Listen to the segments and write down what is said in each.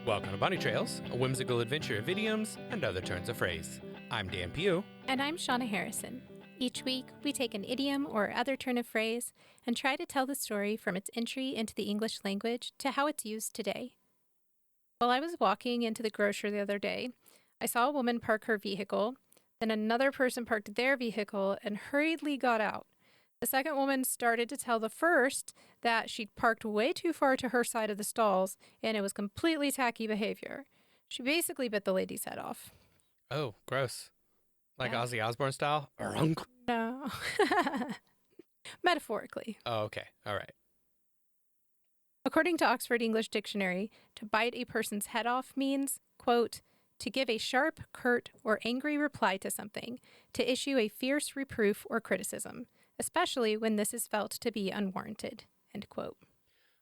Welcome to Bunny Trails, a whimsical adventure of idioms and other turns of phrase. I'm Dan Pugh. And I'm Shauna Harrison. Each week, we take an idiom or other turn of phrase and try to tell the story from its entry into the English language to how it's used today. While I was walking into the grocery the other day, I saw a woman park her vehicle, then another person parked their vehicle and hurriedly got out. The second woman started to tell the first that she'd parked way too far to her side of the stalls, and it was completely tacky behavior. She basically bit the lady's head off. Oh, gross. Like Yeah. Ozzy Osbourne style? No. Metaphorically. Oh, okay. All right. According to Oxford English Dictionary, to bite a person's head off means, quote, to give a sharp, curt, or angry reply to something, to issue a fierce reproof or criticism, especially when this is felt to be unwarranted, end quote.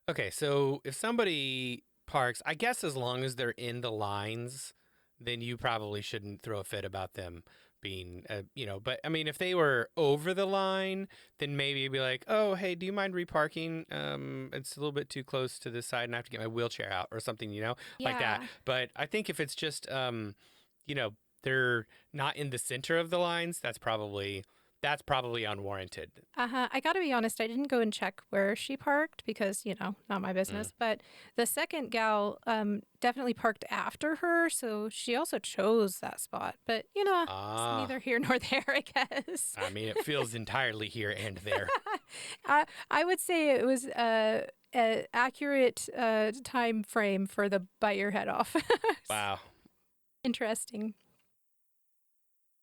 Okay, so if somebody parks, I guess as long as they're in the lines, then you probably shouldn't throw a fit about them being, but I mean, if they were over the line, then maybe you'd be like, oh, hey, do you mind reparking? It's a little bit too close to this side and I have to get my wheelchair out or something, like that. But I think if it's just, they're not in the center of the lines, that's probably unwarranted. I gotta be honest, I didn't go and check where she parked because, not my business. But the second gal definitely parked after her, so she also chose that spot. But, it's neither here nor there, I guess. I mean, it feels entirely here and there. I would say it was an accurate time frame for the bite your head off. Wow. Interesting.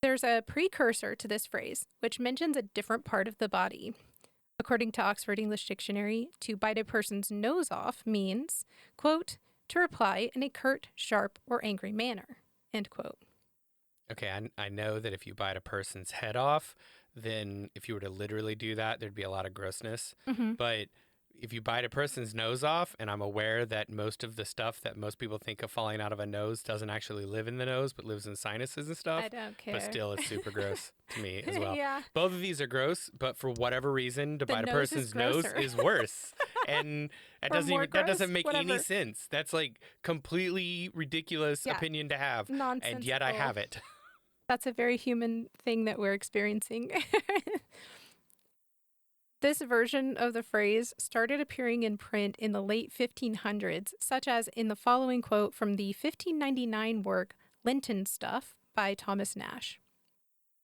There's a precursor to this phrase, which mentions a different part of the body. According to Oxford English Dictionary, to bite a person's nose off means, quote, to reply in a curt, sharp, or angry manner, end quote. Okay, I know that if you bite a person's head off, then if you were to literally do that, there'd be a lot of grossness. Mm-hmm. But if you bite a person's nose off, and I'm aware that most of the stuff that most people think of falling out of a nose doesn't actually live in the nose, but lives in sinuses and stuff. I don't care. But still, it's super gross to me as well. Yeah. Both of these are gross, but for whatever reason, to bite a nose person's is nose grosser. is worse. And that doesn't make any sense. That's like completely ridiculous opinion to have. Nonsensical. And yet I have it. That's a very human thing that we're experiencing. This version of the phrase started appearing in print in the late 1500s, such as in the following quote from the 1599 work Linton Stuff by Thomas Nash.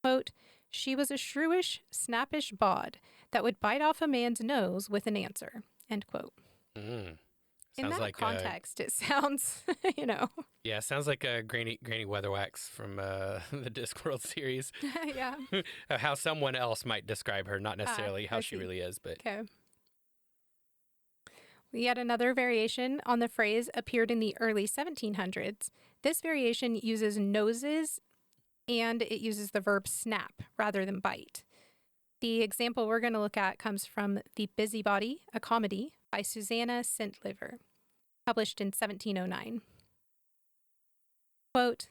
Quote, she was a shrewish, snappish bawd that would bite off a man's nose with an answer, end quote. In that like context, it sounds, Yeah, sounds like a Granny Weatherwax from the Discworld series. Yeah. How someone else might describe her, not necessarily how she really is, but... Okay. Yet another variation on the phrase appeared in the early 1700s. This variation uses noses and it uses the verb snap rather than bite. The example we're going to look at comes from The Busybody, a Comedy by Susanna Centliver, published in 1709. Quote,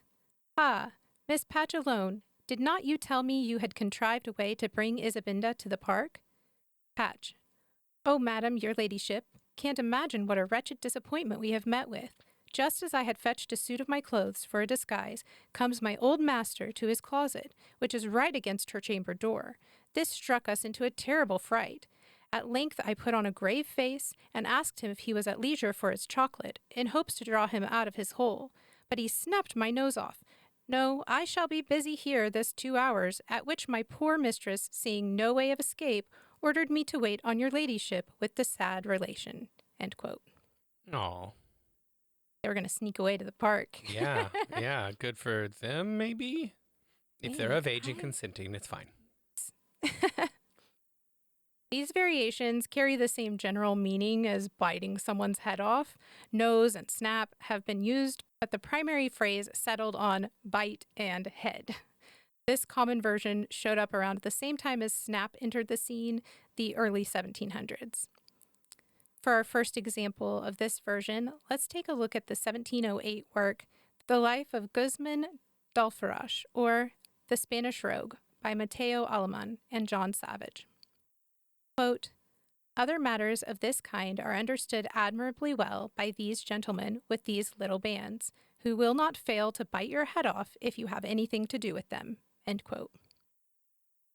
Miss Patch alone, did not you tell me you had contrived a way to bring Isabinda to the park? Patch, oh, madam, your ladyship, can't imagine what a wretched disappointment we have met with. Just as I had fetched a suit of my clothes for a disguise, comes my old master to his closet, which is right against her chamber door. This struck us into a terrible fright. At length I put on a grave face and asked him if he was at leisure for his chocolate, in hopes to draw him out of his hole. But he snapped my nose off. No, I shall be busy here this 2 hours, at which my poor mistress, seeing no way of escape, ordered me to wait on your ladyship with the sad relation. End quote. Aw. They were going to sneak away to the park. Yeah, good for them, maybe? If they're of age and consenting, it's fine. These variations carry the same general meaning as biting someone's head off. Nose and snap have been used, but the primary phrase settled on bite and head. This common version showed up around the same time as snap entered the scene, the early 1700s. For our first example of this version, let's take a look at the 1708 work, The Life of Guzman d'Alfarache, or The Spanish Rogue, by Mateo Aleman and John Savage. Quote, Other matters of this kind are understood admirably well by these gentlemen with these little bands, who will not fail to bite your head off if you have anything to do with them. End quote.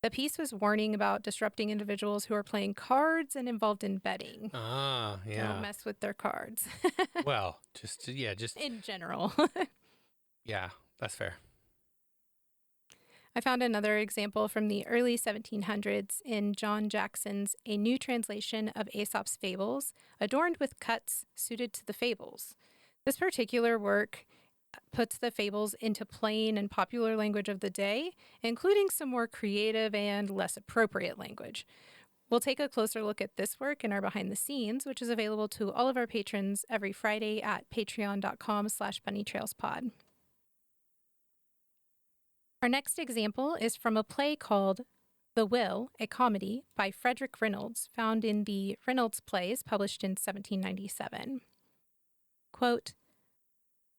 The piece was warning about disrupting individuals who are playing cards and involved in betting. Ah, yeah. Don't mess with their cards. Well, just In general. yeah, that's fair. I found another example from the early 1700s in John Jackson's A New Translation of Aesop's Fables, adorned with cuts suited to the fables. This particular work puts the fables into plain and popular language of the day, including some more creative and less appropriate language. We'll take a closer look at this work in our behind the scenes, which is available to all of our patrons every Friday at patreon.com/bunnytrailspod. Our next example is from a play called The Will, a Comedy by Frederick Reynolds, found in the Reynolds Plays, published in 1797. Quote,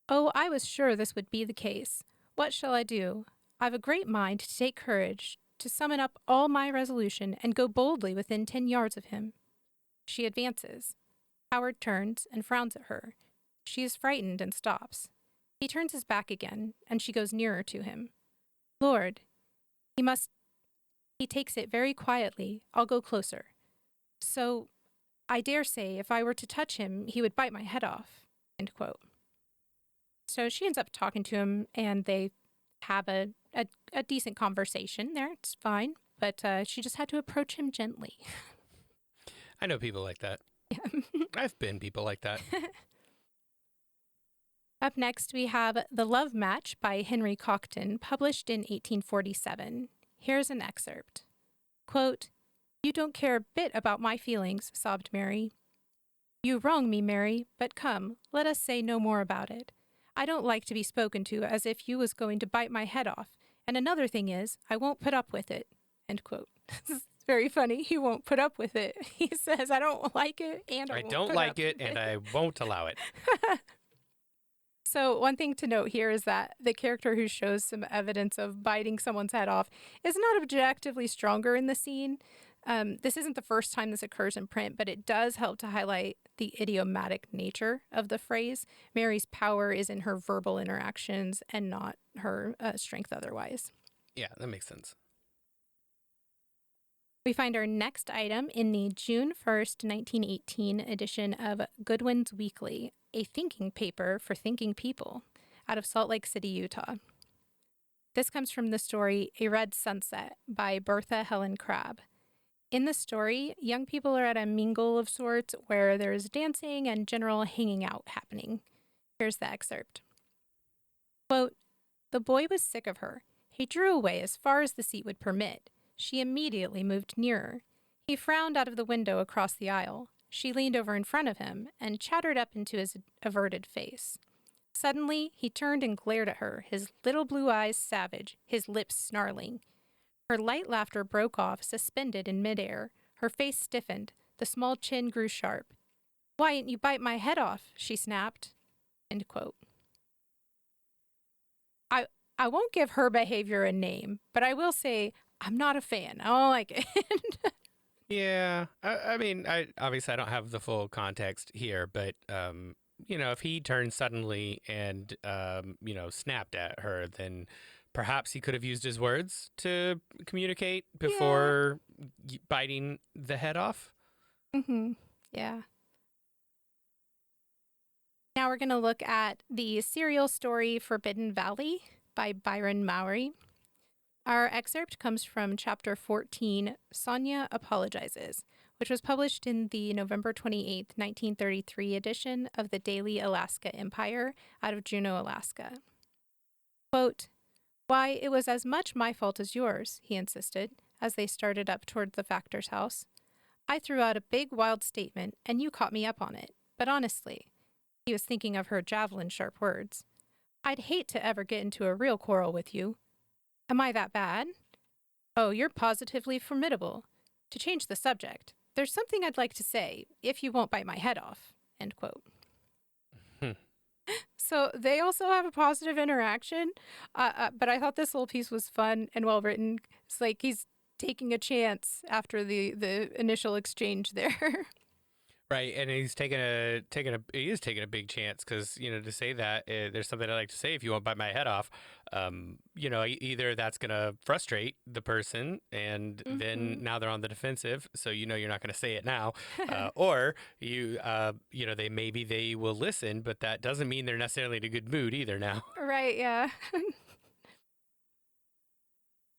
"Oh, I was sure this would be the case. What shall I do? I've a great mind to take courage, to summon up all my resolution and go boldly within 10 yards of him." She advances. Howard turns and frowns at her. She is frightened and stops. He turns his back again, and she goes nearer to him. "Lord, he takes it very quietly. I'll go closer. So, I dare say if I were to touch him, he would bite my head off." End quote. So she ends up talking to him, and they have a decent conversation there. It's fine, but she just had to approach him gently. I know people like that. Yeah. I've been people like that. Up next, we have The Love Match by Henry Cocteau, published in 1847. Here's an excerpt. Quote, "You don't care a bit about my feelings," sobbed Mary. "You wrong me, Mary, but come, let us say no more about it. I don't like to be spoken to as if you was going to bite my head off, and another thing is, I won't put up with it." End quote. It's very funny. He won't put up with it. He says, I don't like it, and I don't like it, and I won't allow it. So one thing to note here is that the character who shows some evidence of biting someone's head off is not objectively stronger in the scene. This isn't the first time this occurs in print, but it does help to highlight the idiomatic nature of the phrase. Mary's power is in her verbal interactions and not her strength otherwise. Yeah, that makes sense. We find our next item in the June 1st, 1918 edition of Goodwin's Weekly, a thinking paper for thinking people, out of Salt Lake City, Utah. This comes from the story A Red Sunset by Bertha Helen Crabb. In the story, young people are at a mingle of sorts where there's dancing and general hanging out happening. Here's the excerpt. Quote, "The boy was sick of her. He drew away as far as the seat would permit. She immediately moved nearer. He frowned out of the window across the aisle. She leaned over in front of him and chattered up into his averted face. Suddenly, he turned and glared at her, his little blue eyes savage, his lips snarling. Her light laughter broke off, suspended in midair. Her face stiffened. The small chin grew sharp. 'Why didn't you bite my head off?' she snapped." End quote. I won't give her behavior a name, but I will say I'm not a fan. I don't like it. Yeah, I mean, obviously I don't have the full context here, but if he turned suddenly and snapped at her, then perhaps he could have used his words to communicate before biting the head off. Mm-hmm. Yeah. Now we're going to look at the serial story Forbidden Valley by Byron Mowry. Our excerpt comes from chapter 14, Sonia Apologizes, which was published in the November 28th, 1933 edition of the Daily Alaska Empire out of Juneau, Alaska. Quote, "Why, it was as much my fault as yours," he insisted, as they started up toward the factor's house. "I threw out a big, wild statement, and you caught me up on it. But honestly," he was thinking of her javelin-sharp words, "I'd hate to ever get into a real quarrel with you. Am I that bad? Oh, you're positively formidable. To change the subject, there's something I'd like to say, if you won't bite my head off." End quote. So they also have a positive interaction, but I thought this little piece was fun and well written. It's like he's taking a chance after the initial exchange there. Right, and he's he is taking a big chance because to say that there's something I like to say if you won't bite my head off, either that's gonna frustrate the person and then Mm-hmm. now they're on the defensive, so you're not gonna say it now, or they will listen, but that doesn't mean they're necessarily in a good mood either now. Right, yeah.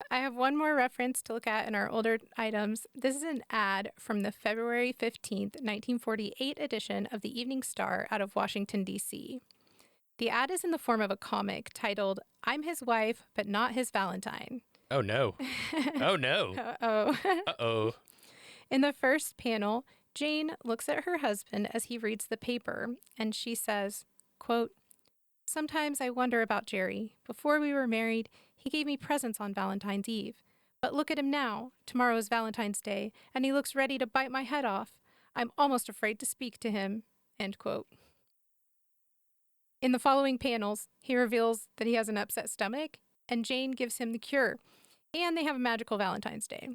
I have one more reference to look at in our older items. This is an ad from the February 15th, 1948 edition of the Evening Star out of Washington, D.C. The ad is in the form of a comic titled, I'm His Wife, but Not His Valentine. Oh no! Oh no! Uh-oh. Uh-oh! In the first panel, Jane looks at her husband as he reads the paper, and she says, quote, sometimes I wonder about Jerry. Before we were married, he gave me presents on Valentine's Eve. But look at him now. Tomorrow is Valentine's Day, and he looks ready to bite my head off. I'm almost afraid to speak to him. End quote. In the following panels, he reveals that he has an upset stomach, and Jane gives him the cure, and they have a magical Valentine's Day.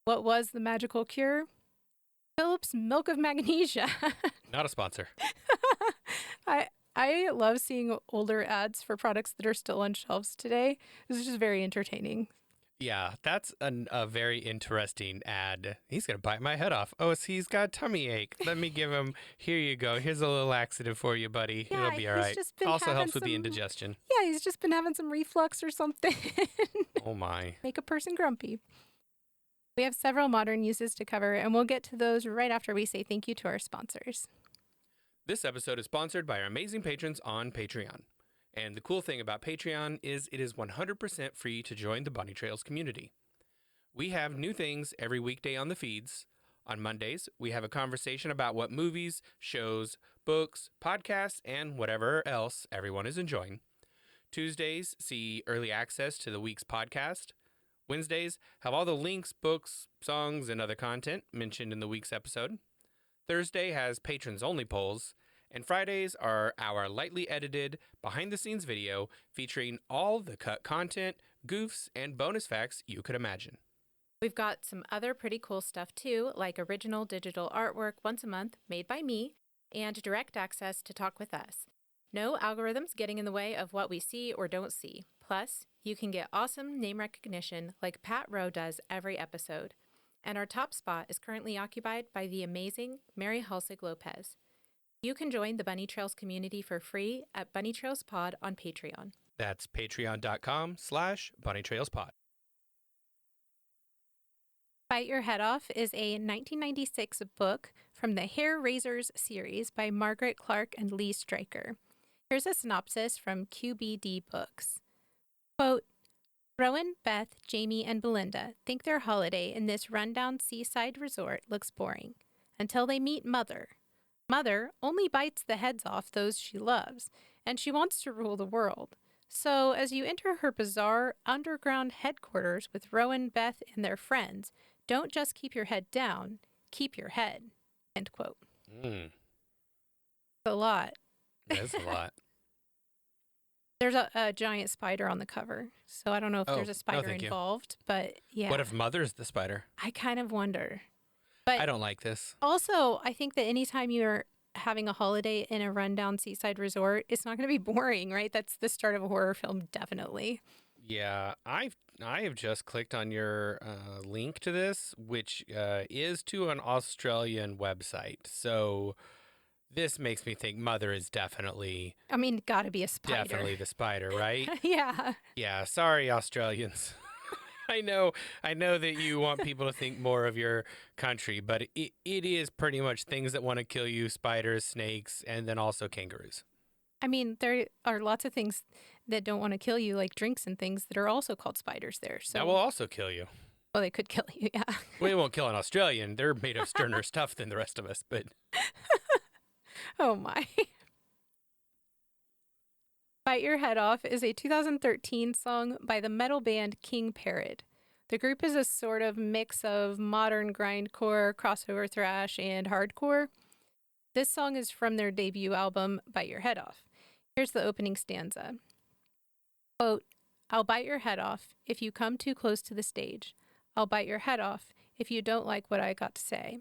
What was the magical cure? Philip's Milk of Magnesia. Not a sponsor. I I love seeing older ads for products that are still on shelves today. This is just very entertaining. Yeah, that's a very interesting ad. He's going to bite my head off. Oh, he's got a tummy ache. Let me give him, here you go. Here's a little laxative for you, buddy. Yeah, It'll be all he's right. just been Also having helps with the some- indigestion. Yeah, he's just been having some reflux or something. Oh, my. Make a person grumpy. We have several modern uses to cover, and we'll get to those right after we say thank you to our sponsors. This episode is sponsored by our amazing patrons on Patreon. And the cool thing about Patreon is it is 100% free to join the Bunny Trails community. We have new things every weekday on the feeds. On Mondays, we have a conversation about what movies, shows, books, podcasts, and whatever else everyone is enjoying. Tuesdays see early access to the week's podcast. Wednesdays have all the links, books, songs, and other content mentioned in the week's episode. Thursday has patrons-only polls. And Fridays are our lightly edited, behind-the-scenes video featuring all the cut content, goofs, and bonus facts you could imagine. We've got some other pretty cool stuff too, like original digital artwork once a month made by me, and direct access to talk with us. No algorithms getting in the way of what we see or don't see. Plus, you can get awesome name recognition like Pat Rowe does every episode. And our top spot is currently occupied by the amazing Mary Halsig Lopez. You can join the Bunny Trails community for free at Bunny Trails Pod on Patreon. That's patreon.com/bunnytrailspod. Bite Your Head Off is a 1996 book from the Hair Raisers series by Margaret Clark and Lee Stryker. Here's a synopsis from QBD Books. Quote, Rowan, Beth, Jamie, and Belinda think their holiday in this rundown seaside resort looks boring until they meet Mother. Mother only bites the heads off those she loves, and she wants to rule the world. So, as you enter her bizarre underground headquarters with Rowan, Beth, and their friends, don't just keep your head down, keep your head. End quote. It's a lot. That's a lot. There's a giant spider on the cover, so I don't know if there's a spider involved, but yeah. What if Mother's the spider? I kind of wonder. But I don't like this. Also, I think that anytime you're having a holiday in a rundown seaside resort, it's not going to be boring, right? That's the start of a horror film, definitely. Yeah, I have just clicked on your link to this, which is to an Australian website. So this makes me think Mother is definitely. I mean, got to be a spider. Definitely the spider, right? Yeah. Yeah. Sorry, Australians. I know that you want people to think more of your country, but it is pretty much things that want to kill you: spiders, snakes, and then also kangaroos. I mean, there are lots of things that don't want to kill you, like drinks and things that are also called spiders there. So that will also kill you. Well, they could kill you, yeah. Well, they won't kill an Australian. They're made of sterner stuff than the rest of us, but. Oh, my. Bite Your Head Off is a 2013 song by the metal band King Parrot. The group is a sort of mix of modern grindcore, crossover thrash, and hardcore. This song is from their debut album, Bite Your Head Off. Here's the opening stanza. Quote, I'll bite your head off if you come too close to the stage. I'll bite your head off if you don't like what I got to say.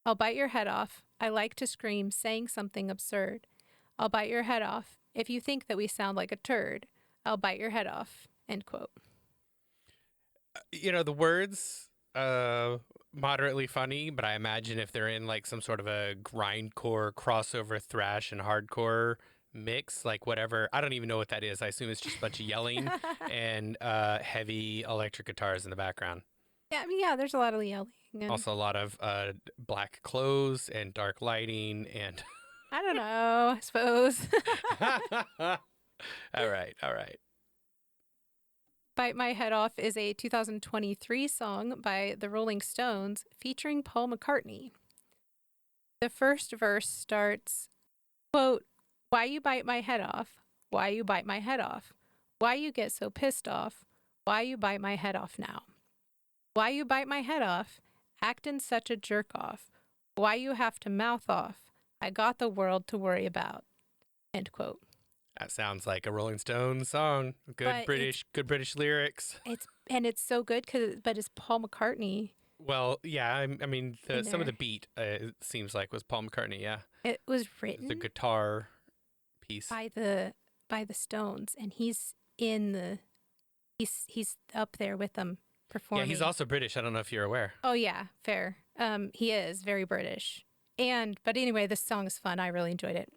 I'll bite your head off. I like to scream saying something absurd. I'll bite your head off if you think that we sound like a turd. I'll bite your head off. End quote. The words, moderately funny, but I imagine if they're in like some sort of a grindcore crossover thrash and hardcore mix, like whatever, I don't even know what that is. I assume it's just a bunch of yelling and heavy electric guitars in the background. Yeah, I mean, yeah, there's a lot of yelling. And Also, a lot of black clothes and dark lighting and. I don't know, I suppose. All right, all right. Bite My Head Off is a 2023 song by the Rolling Stones featuring Paul McCartney. The first verse starts, quote, "Why you bite my head off? Why you bite my head off? Why you get so pissed off? Why you bite my head off now? Why you bite my head off? Actin' such a jerk off. Why you have to mouth off? I got the world to worry about." End quote. That sounds like a Rolling Stones song. Good British lyrics. It's so good but it's Paul McCartney. Well, yeah, I mean, some of there. the beat it seems like was Paul McCartney. Yeah, It was written the guitar piece. by the Stones, and he's up there with them performing. Yeah, he's also British. I don't know if you're aware. Oh yeah, fair. He is very British. But anyway, this song is fun. I really enjoyed it.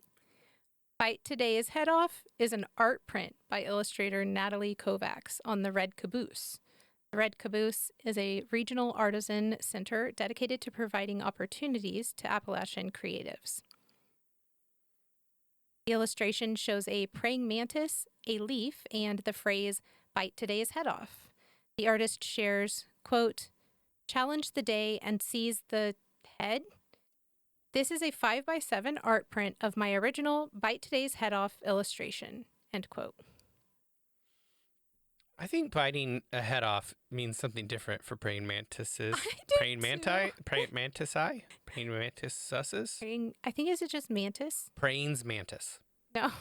Bite Today's Head Off is an art print by illustrator Natalie Kovacs on the Red Caboose. The Red Caboose is a regional artisan center dedicated to providing opportunities to Appalachian creatives. The illustration shows a praying mantis, a leaf, and the phrase, "Bite today's head off." The artist shares, quote, "Challenge the day and seize the head. This is a 5x7 art print of my original Bite Today's Head Off illustration." End quote. I think biting a head off means something different for praying mantises. Praying manti? Praying mantisae? Praying mantises? I think is it just mantis? Praying's mantis. No,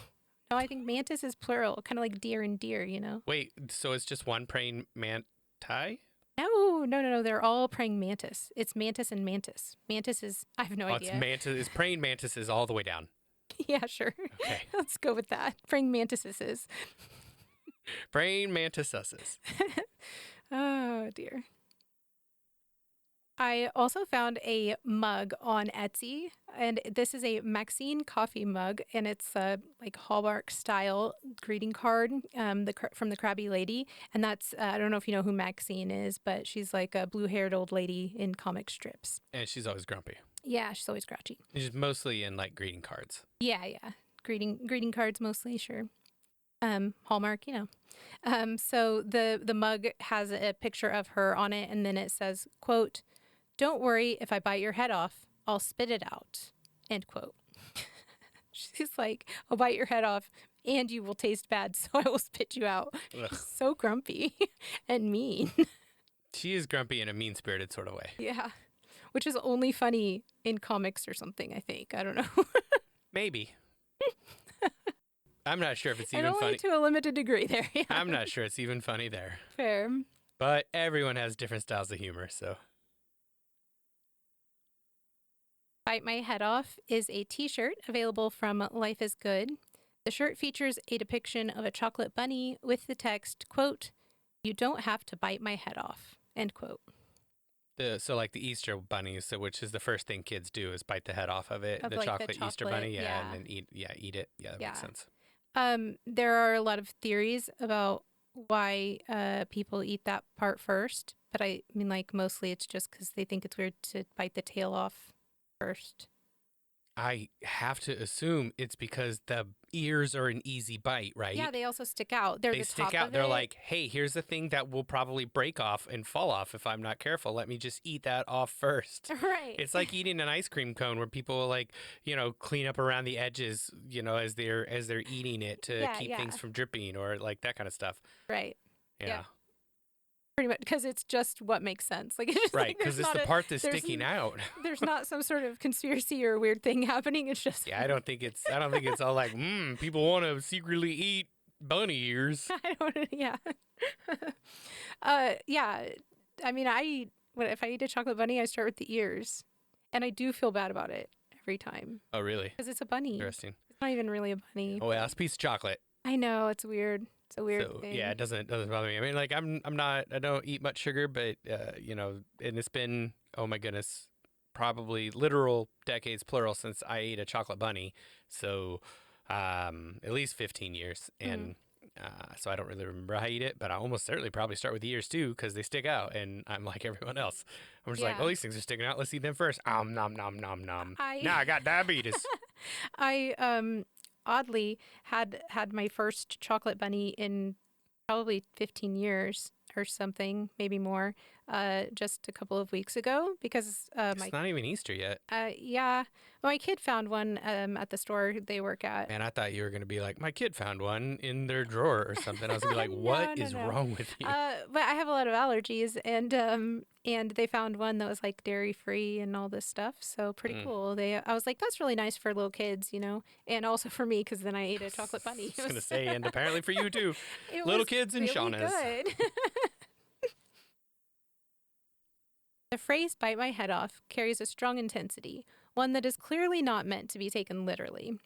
I think mantis is plural, kind of like deer and deer, you know? Wait, so it's just one praying manti? No. They're all praying mantis. It's mantis and mantis. Mantis is, I have no idea. It's praying mantises all the way down. Yeah, sure. Okay. Let's go with that. Praying mantises. Praying mantises. Oh, dear. I also found a mug on Etsy, and this is a Maxine coffee mug, and it's a like Hallmark style greeting card from the Krabby Lady. And that's, I don't know if you know who Maxine is, but she's like a blue-haired old lady in comic strips. And she's always grumpy. Yeah, she's always grouchy. She's mostly in like greeting cards. Yeah. Greeting cards mostly, sure. Hallmark, you know. So the mug has a picture of her on it, and then it says, quote, "Don't worry if I bite your head off, I'll spit it out." End quote. She's like, "I'll bite your head off and you will taste bad, so I will spit you out." So grumpy and mean. She is grumpy in a mean-spirited sort of way. Yeah. Which is only funny in comics or something, I think. I don't know. Maybe. I'm not sure if it's even and only funny. to a limited degree there. Yeah. I'm not sure it's even funny there. Fair. But everyone has different styles of humor, so. Bite My Head Off is a t-shirt available from Life is Good. The shirt features a depiction of a chocolate bunny with the text, quote, "You don't have to bite my head off." End quote. So like the Easter bunnies, so which is the first thing kids do is bite the head off of it. Of The like the chocolate Easter chocolate, bunny, yeah. and then eat it. Yeah, that makes sense. There are a lot of theories about why people eat that part first, but I mean, like, mostly it's just because they think it's weird to bite the tail off first. I have to assume it's because the ears are an easy bite, right? Yeah, they also stick out. They stick out. They're like, hey, here's the thing that will probably break off and fall off if I'm not careful. Let me just eat that off first. Right. It's like eating an ice cream cone where people will like, clean up around the edges, as they're eating it to keep things from dripping or like that kind of stuff. Right. Yeah. Pretty much, because it's just what makes sense. Like, it's just right, because it's the part that's sticking out. There's not some sort of conspiracy or weird thing happening. It's just I don't think it's all like, people want to secretly eat bunny ears. I don't. Yeah. Yeah. I mean, if I eat a chocolate bunny, I start with the ears, and I do feel bad about it every time Oh, really? because it's a bunny. Interesting. It's not even really a bunny. Oh, yeah, it's a piece of chocolate. I know it's weird. It's a weird So yeah, thing. it doesn't bother me. I mean, like I don't eat much sugar, but and it's been, oh my goodness, probably literal decades plural since I ate a chocolate bunny. So at least 15 years, Mm. and so I don't really remember how I eat it, but I almost certainly probably start with the ears too because they stick out, and I'm like everyone else. I'm just like, oh, Yeah. these things are sticking out. Let's eat them first. Nom nom nom nom. I Now I got diabetes. I oddly had my first chocolate bunny in probably 15 years or something, maybe more, just a couple of weeks ago because It's not even Easter yet. yeah, my kid found one at the store they work at. Man, I thought you were going to be like, my kid found one in their drawer or something. I was going to be like, what No, no, is no. wrong with you? But I have a lot of allergies, and they found one that was like dairy free and all this stuff. So pretty Mm. cool. I was like, that's really nice for little kids, and also for me because then I ate a chocolate I bunny. was going to say, and apparently for you too. It Little was kids and really Shauna's. good. The phrase "bite my head off" carries a strong intensity, one that is clearly not meant to be taken literally.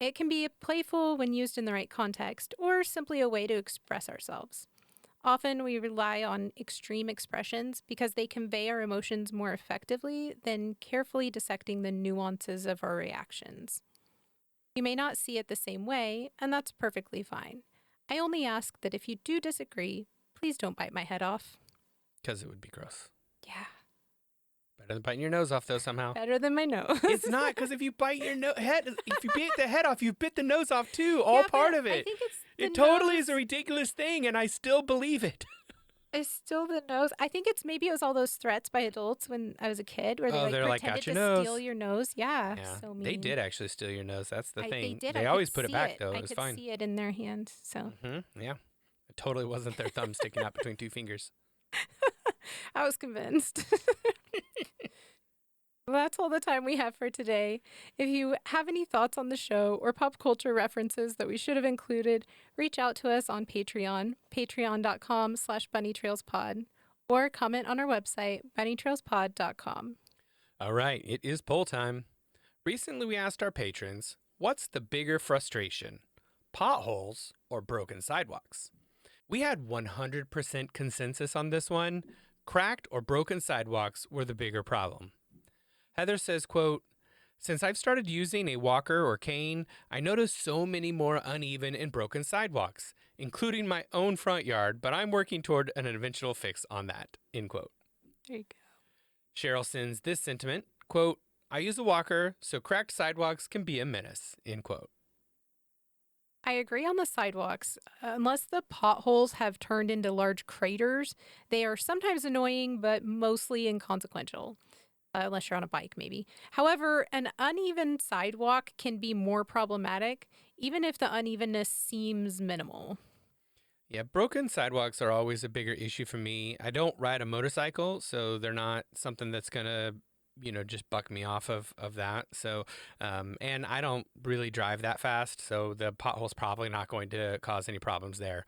It can be playful when used in the right context, or simply a way to express ourselves. Often we rely on extreme expressions because they convey our emotions more effectively than carefully dissecting the nuances of our reactions. You may not see it the same way, and that's perfectly fine. I only ask that if you do disagree, please don't bite my head off. Because it would be gross. Yeah, Better than biting your nose off, though, somehow. better than my nose. It's not, because if you bite your head, if you bite the head off, you bit the nose off too. All Yeah, part but of I it. think it's It the totally nose. is a ridiculous thing, and I still believe it. It's still the nose. I think maybe it was all those threats by adults when I was a kid where they Oh, like they're like, pretended got your to steal nose. your nose. Yeah, Yeah, so they mean. did actually steal your nose. That's the They thing. did. They I could always put it see back, it. though. I It was could fine. see it in their hand. So Yeah. It totally wasn't their thumb sticking out between two fingers. I was convinced. Well, that's all the time we have for today. If you have any thoughts on the show or pop culture references that we should have included, reach out to us on Patreon, patreon.com/bunnytrailspod, or comment on our website, bunnytrailspod.com. All right, it is poll time. Recently, we asked our patrons, what's the bigger frustration, potholes or broken sidewalks? We had 100% consensus on this one. Cracked or broken sidewalks were the bigger problem. Heather says, quote, since I've started using a walker or cane, I notice so many more uneven and broken sidewalks, including my own front yard, but I'm working toward an eventual fix on that, end quote. There you go. Cheryl sends this sentiment, quote, I use a walker, so cracked sidewalks can be a menace, end quote. I agree on the sidewalks. Unless the potholes have turned into large craters, they are sometimes annoying, but mostly inconsequential. Unless you're on a bike, maybe. However, an uneven sidewalk can be more problematic, even if the unevenness seems minimal. Yeah, broken sidewalks are always a bigger issue for me. I don't ride a motorcycle, so they're not something that's going to, just buck me off of that. So, and I don't really drive that fast, so the pothole's probably not going to cause any problems there.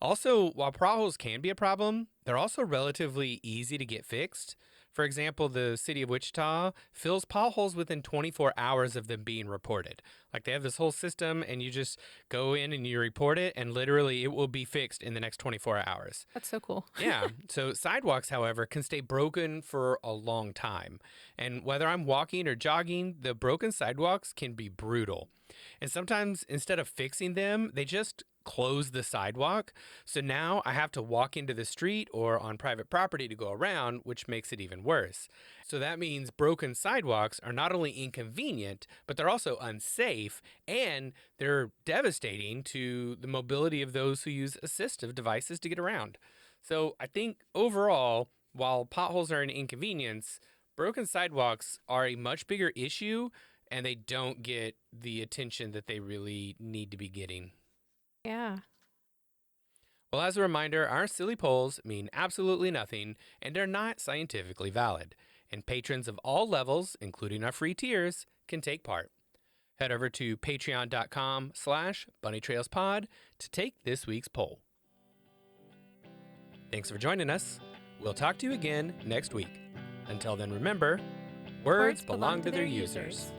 Also, while potholes can be a problem, they're also relatively easy to get fixed. For example, the city of Wichita fills potholes within 24 hours of them being reported. Like they have this whole system, and you just go in and you report it, and literally it will be fixed in the next 24 hours. That's so cool. Yeah. So sidewalks, however, can stay broken for a long time. And whether I'm walking or jogging, the broken sidewalks can be brutal. And sometimes instead of fixing them, they just close the sidewalk. So now I have to walk into the street or on private property to go around, which makes it even worse. So that means broken sidewalks are not only inconvenient, but they're also unsafe, and they're devastating to the mobility of those who use assistive devices to get around. So I think overall, while potholes are an inconvenience, broken sidewalks are a much bigger issue, and they don't get the attention that they really need to be getting. Yeah. Well, as a reminder, our silly polls mean absolutely nothing and are not scientifically valid, and patrons of all levels, including our free tiers, can take part. Head over to patreon.com/bunnytrailspod to take this week's poll. Thanks for joining us. We'll talk to you again next week. Until then, remember, words belong to their users.